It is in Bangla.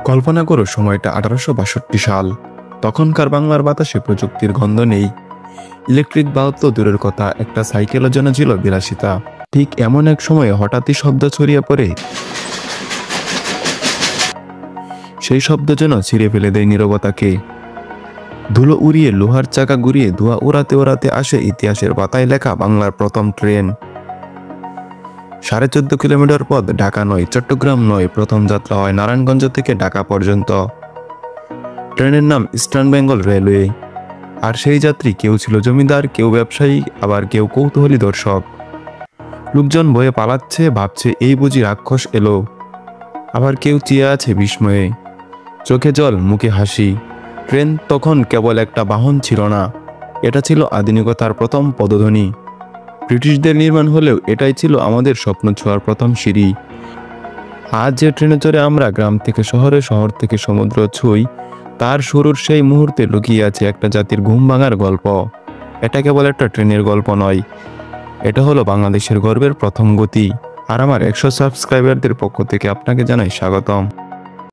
কল্পনা করো সময়টা 1862 সাল। তখনকার বাংলার বাতাসে প্রযুক্তির গন্ধ নেই, ইলেকট্রিক বাল্ব তো দূরের কথা, একটা সাইকেলের জন্য ছিল বিলাসিতা। ঠিক এমন এক সময়ে হঠাৎই শব্দ ছড়িয়ে পড়ে, সেই শব্দ যেন ছিঁড়ে ফেলে দেয় নীরবতাকে। ধুলো উড়িয়ে, লোহার চাকা ঘুরিয়ে, ধোঁয়া উড়াতে উড়াতে আসে ইতিহাসের পাতায় লেখা বাংলার প্রথম ট্রেন। 14.5 কিলোমিটার পথ, ঢাকা নয়, চট্টগ্রাম নয়, প্রথম যাত্রা হয় নারায়ণগঞ্জ থেকে ঢাকা পর্যন্ত। ট্রেনের নাম ইস্টার্ন বেঙ্গল রেলওয়ে। আর সেই যাত্রী কেউ ছিল জমিদার, কেউ ব্যবসায়ী, আবার কেউ কৌতূহলী দর্শক। লোকজন ভয়ে পালাচ্ছে, ভাবছে এই বুঝি রাক্ষস এলো। আবার কেউ চেয়ে আছে বিস্ময়ে, চোখে জল, মুখে হাসি। ট্রেন তখন কেবল একটা বাহন ছিল না, এটা ছিল আধুনিকতার প্রথম পদধ্বনি। ব্রিটিশদের নির্মাণ হলেও এটাই ছিল আমাদের স্বপ্ন ছোঁয়ার প্রথম সিঁড়ি। আজ যে ট্রেনে চড়ে আমরা গ্রাম থেকে শহরে, শহর থেকে সমুদ্র ছুঁই, তার শুরুর সেই মুহূর্তে লুকিয়ে আছে একটা জাতির ঘুম ভাঙার গল্প। এটা কেবল একটা ট্রেনের গল্প নয়, এটা হলো বাংলাদেশের গর্বের প্রথম গতি। আর আমার 100 সাবস্ক্রাইবারদের পক্ষ থেকে আপনাকে জানাই স্বাগতম।